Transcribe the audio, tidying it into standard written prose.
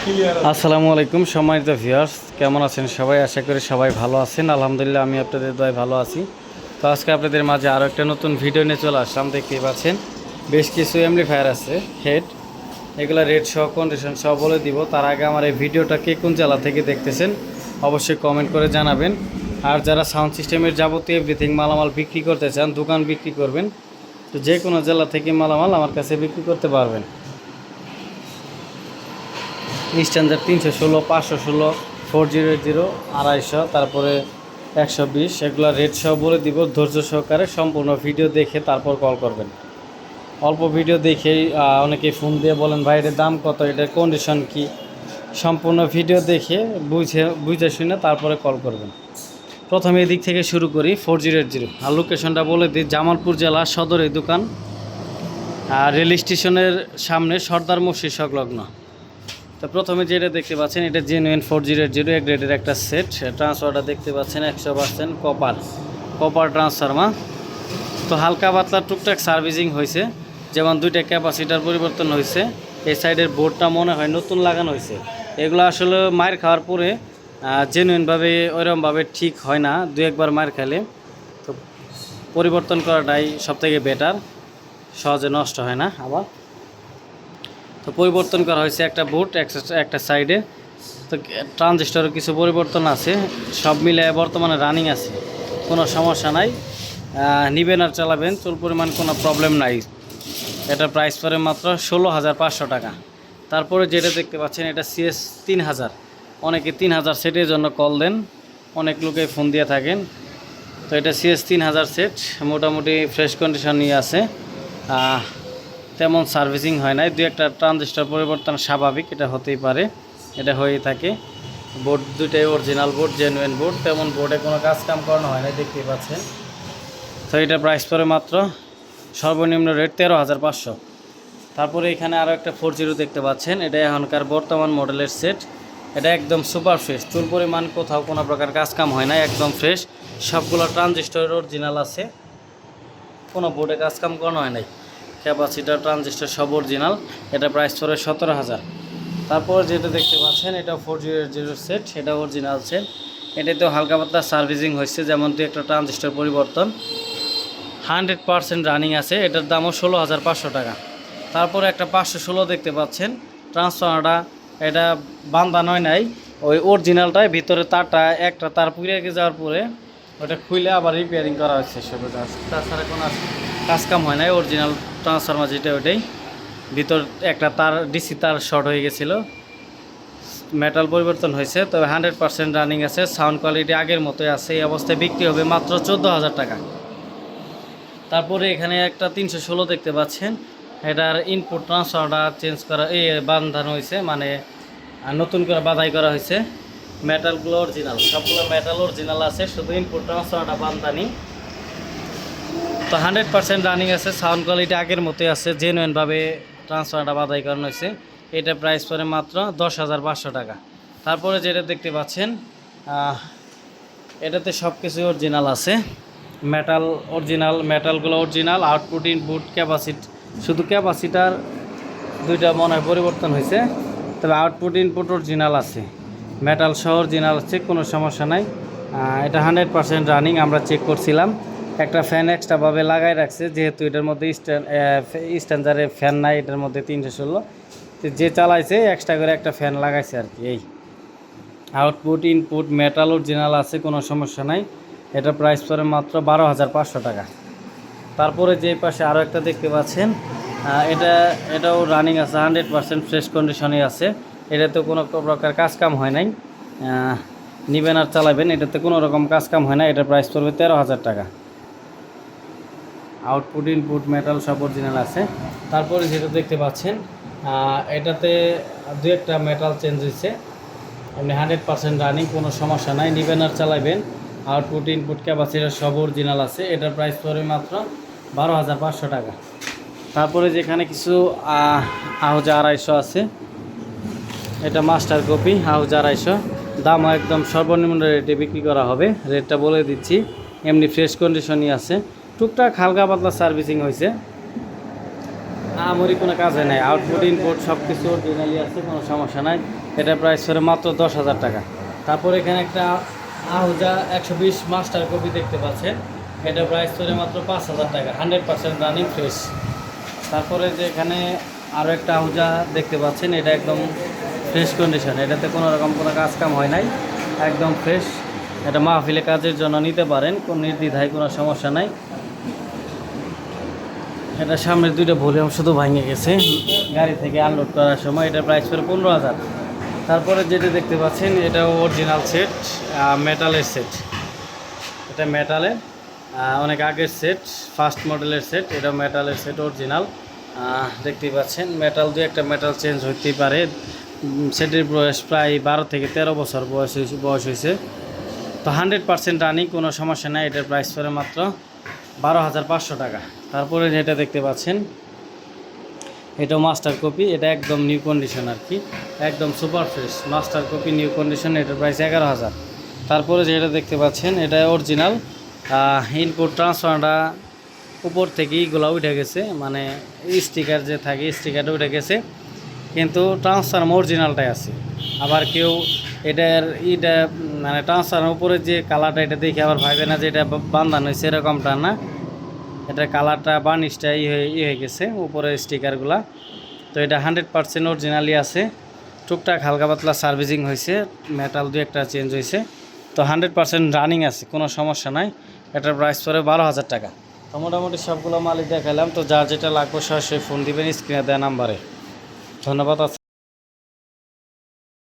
আসসালামু আলাইকুম সম্মানিত ভিউয়ার্স, কেমন আছেন সবাই? আশা করি সবাই ভালো আছেন। আলহামদুলিল্লাহ আমি আপনাদের দয়ায় ভালো আছি। তো আজকে আপনাদের মাঝে আরও একটা নতুন ভিডিও নিয়ে চলে আসলাম। দেখতেই পাচ্ছেন বেশ কিছু অ্যাম্পলিফায়ার আছে হেড, এগুলো রেট সহ কন্ডিশন সহ বলে দিব। তার আগে আমার এই ভিডিওটা কে কোন জেলা থেকে দেখতেছেন অবশ্যই কমেন্ট করে জানাবেন। আর যারা সাউন্ড সিস্টেমের যাবতীয় এভরিথিং মালামাল বিক্রি করতে চান, দোকান বিক্রি করবেন, তো যে কোনো জেলা থেকে মালামাল আমার কাছে বিক্রি করতে পারবেন। স্ট্যান্ডার্ড 316, 516, 400, 250, তারপরে 120, এগুলো রেট সহ বলে দিব। ধৈর্য সহকারে সম্পূর্ণ ভিডিও দেখে তারপর কল করবেন। অল্প ভিডিও দেখেই অনেকেই ফোন দিয়ে বলেন ভাই এটার দাম কত, এটার কন্ডিশন কি, সম্পূর্ণ ভিডিও দেখে বুঝে শুনে তারপরে কল করবেন। প্রথমে এদিক থেকে শুরু করি 4080। আর লোকেশনটা বলে দিই, জামালপুর জেলা সদর এই দোকান, রেল স্টেশনের সামনে সর্দার মসজিদ সংলগ্ন। তো প্রথমে যেটা দেখতে পাচ্ছেন এটা জেনুইন 4080 এক গ্রেডের একটা সেট। ট্রান্সফারটা দেখতে পাচ্ছেন 100% কপার ট্রান্সফার্মার। তো হালকা পাতলা টুকটাক সার্ভিসিং হয়েছে, যেমন দুইটা ক্যাপাসিটার পরিবর্তন হয়েছে। এই সাইডের বোর্ডটা মনে হয় নতুন লাগানো হয়েছে। এগুলো আসলে মায়ের খাওয়ার পরে জেনুইনভাবে ওইরকমভাবে ঠিক হয় না, দু একবার মায়ের খেলে। তো পরিবর্তন করাটাই সবথেকে বেটার, সহজে নষ্ট হয় না আবার। তো পরিবর্তন করা হয়েছে একটা বোর্ড একটা সাইডে। তো ট্রানজিস্টরের কিছু পরিবর্তন আছে, সব মিলে বর্তমানে রানিং আছে, কোনো সমস্যা নাই। নিবেন আর চালাবেন, চুল পরিমাণ কোনো প্রবলেম নাই। এটার প্রাইস পড়ে মাত্র 16,500 টাকা। তারপরে যেটা দেখতে পাচ্ছেন এটা CS 3000। অনেকে 3000 সেটের জন্য কল দেন, অনেক লোকে ফোন দিয়ে থাকেন। তো এটা CS 3000 সেট, মোটামুটি ফ্রেশ কন্ডিশন নিয়ে আছে, তেমন সার্ভিসিং হয় নাই। দু একটা ট্রানজিস্টর পরিবর্তন স্বাভাবিক, এটা হতেই পারে, এটা হয়েই থাকে। বোর্ড দুইটাই অরিজিনাল বোর্ড, জেনুইন বোর্ড, তেমন বোর্ডে কোনো কাজ কাম করানো হয় না, দেখতেই পাচ্ছেন। তো এটা প্রাইস পড়ে মাত্র সর্বনিম্ন রেট 13,500। তারপরে এখানে আরও একটা 40 দেখতে পাচ্ছেন, এটা এখনকার বর্তমান মডেলের সেট। এটা একদম সুপার ফ্রেশ, চুল পরিমাণ কোথাও কোনো প্রকার কাজ কাম হয় না, একদম ফ্রেশ। সবগুলো ট্রানজিস্টর অরিজিনাল আছে, কোনো বোর্ডে কাজ কাম করানো হয় নাই। ক্যাপাসিটার ট্রানজিস্টর সব অরিজিনাল। এটা প্রাইস পড়ে 17,000। তারপর যেটা দেখতে পাচ্ছেন এটা 4080 সেট, এটা অরিজিনাল সেট। এটাতেও হালকা পাতলা সার্ভিসিং হয়েছে, যেমন দু একটা ট্রানজিস্টর পরিবর্তন। 100% রানিং আছে, এটার দামও 16,500 টাকা। তারপরে একটা 516 দেখতে পাচ্ছেন, ট্রান্সফর্মারটা এটা বান্ধানো নাই, ওই অরিজিনালটায় ভিতরে তারটা একটা তার পুড়ে যাওয়ার পরে ওটা খুলে আবার রিপেয়ারিং করা হয়েছে সবে। তাছাড়া কোনো কাজকাম হয় নাই। অরিজিনাল ট্রান্সফর্মার যেটা ওইটাই, ভিতর একটা তার ডিসি তার শর্ট হয়ে গেছিলো, মেটাল পরিবর্তন হয়েছে। তবে 100% রানিং আছে, সাউন্ড কোয়ালিটি আগের মতোই আছে। এই অবস্থায় বিক্রি হবে মাত্র 14,000 টাকা। তারপরে এখানে একটা 316 দেখতে পাচ্ছেন, এটার ইনপুট ট্রান্সফর্মারটা চেঞ্জ করা বাঁধানো হয়েছে, মানে নতুন করে বাধাই করা হয়েছে। মেটালগুলো অরিজিনাল, সবগুলো মেটাল অরিজিনাল আছে, শুধু ইনপুট ট্রান্সফর্মারটা বাঁধানি। তো 100% রানিং আছে, সাউন্ড কোয়ালিটি আগের মতোই আছে, জেনুইনভাবে ট্রান্সফারটা বাধাই করানো হয়েছে। এটা প্রাইস পড়ে মাত্র 10,500 টাকা। তারপরে যেটা দেখতে পাচ্ছেন এটাতে সব কিছু অরিজিনাল আছে, মেটাল অরিজিনাল, মেটালগুলো অরিজিনাল। আউটপুট ইনপুট ক্যাপাসিটি, শুধু ক্যাপাসিটার দুইটা মনে হয় পরিবর্তন হয়েছে, তবে আউটপুট ইনপুট অরিজিনাল আছে, মেটাল সহ অরিজিনাল আছে, কোনো সমস্যা নাই। এটা 100% রানিং, আমরা চেক করছিলাম। একটা ফ্যান এক্সট্রাভাবে লাগাই রাখছে, যেহেতু এটার মধ্যে স্ট্যান্ডার্ডের ফ্যান নাই, এটার মধ্যে 316। তো যে চালাইছে এক্সট্রা করে একটা ফ্যান লাগাইছে আর কি। এই আউটপুট ইনপুট মেটাল অরিজিনাল আছে, কোনো সমস্যা নাই। এটা প্রাইস পড়ে মাত্র 12,500 টাকা। তারপরে যে পাশে আরও একটা দেখতে পাচ্ছেন, এটাও রানিং আছে, 100% ফ্রেশ কন্ডিশনে আছে। এটাতে কোনো প্রকার কাজকাম হয় নাই, নিবেন আর চালাবেন, এটাতে কোনো রকম কাজকাম হয় না। এটার প্রাইস পড়বে 13,000 টাকা। আউটপুট ইনপুট মেটাল সব অরিজিনাল আছে। তারপরে যেটা দেখতে পাচ্ছেন এটাতে দু একটা মেটাল চেঞ্জ হয়েছে, এমনি 100% রানিং, কোনো সমস্যা নাই, নিবেন আর চালাবেন। আউটপুট ইনপুট ক্যাপাসিটার সব অরিজিনাল আছে। এটার প্রাইস পড়বে মাত্র 12,500 টাকা। তারপরে যেখানে কিছু আহুজা 250 আছে, এটা মাস্টার কপি আহুজা 250, দামও একদম সর্বনিম্ন রেটে বিক্রি করা হবে, রেটটা বলে দিচ্ছি। এমনি ফ্রেশ কন্ডিশনই আছে, টুকটাক হালকা পাতলা সার্ভিসিং হয়েছে। আমারই কোনো কাজে নাই, আউটপুট ইনপুট সব কিছু অরিজিনালি আছে, কোনো সমস্যা নাই। এটা প্রাইস করে মাত্র 10,000 টাকা। তারপর এখানে একটা আহুজা 120 মাস্টার কপি দেখতে পাচ্ছেন, এটা প্রাইস করে মাত্র 5,000 টাকা, 100% রানিং ফ্রেশ। তারপরে যে এখানে আরও একটা আহুজা দেখতে পাচ্ছেন, এটা একদম ফ্রেশ কন্ডিশন, এটাতে কোনো রকম কোনো কাজ কাম হয় নাই, একদম ফ্রেশ। এটা মাহফিলে কাজের জন্য নিতে পারেন, কোনো নির্দ্বিধায়, কোনো সমস্যা নাই। এটা সামনের দুইটা ভলিউম শুধু ভেঙে গেছে গাড়ি থেকে আনলোড করার সময়। এটা প্রাইস করে 15,000। তারপরে যেটা দেখতে পাচ্ছেন এটা অরিজিনাল সেট, মেটালের সেট। এটা মেটালের অনেক আগের সেট, ফার্স্ট মডেলের সেট। এটা মেটালের সেট অরিজিনাল, দেখতেই পাচ্ছেন। মেটাল দিয়ে একটা মেটাল চেঞ্জ হইতেই পারে। সেটের বয়স প্রায় 12 থেকে 13 বছর বয়স হয়েছে। তো 100% রানিং, কোনো সমস্যা নাই। এটার প্রাইস পড়ে মাত্র 12,500 টাকা। তারপরে যেটা দেখতে পাচ্ছেন এটাও মাস্টার কপি, এটা একদম নিউ কন্ডিশন আর কি, একদম super fresh master copy new condition. এটার প্রাইস 11,000। তারপরে যেটা দেখতে পাচ্ছেন এটা অরিজিনাল, ইনপুট ট্রান্সফারটা উপর থেকে এইগুলো উঠে গেছে, মানে স্টিকার যে থাকে স্টিকারটা উঠে গেছে, কিন্তু ট্রান্সফার্মার অরিজিনালটাই আছে। আবার কেউ এটা মানে ট্রান্সফার্মার উপরে যে কালারটা, এটা দেখে আবার ভাবে না যে এটা বান্ধানো হয়েছে, এরকমটা না। এটা কালারটা বার্নিশটা হয়ে গেছে উপরে স্টিকারগুলা। তো এটা 100% অরিজিনালি আছে। টুকটাক হালকা পাতলা সার্ভিসিং হয়েছে, মেটাল দিয়ে একটা চেঞ্জ হয়েছে। তো 100% রানিং আছে, কোনো সমস্যা নাই। এটার প্রাইস পড়ে 12,000 টাকা। তো মোটামুটি সবগুলো মালই দেখালাম। তো যার যেটা লাগবে সরাসরি ফোন দিবেন স্ক্রিনে দেওয়া নাম্বারে। ধন্যবাদ।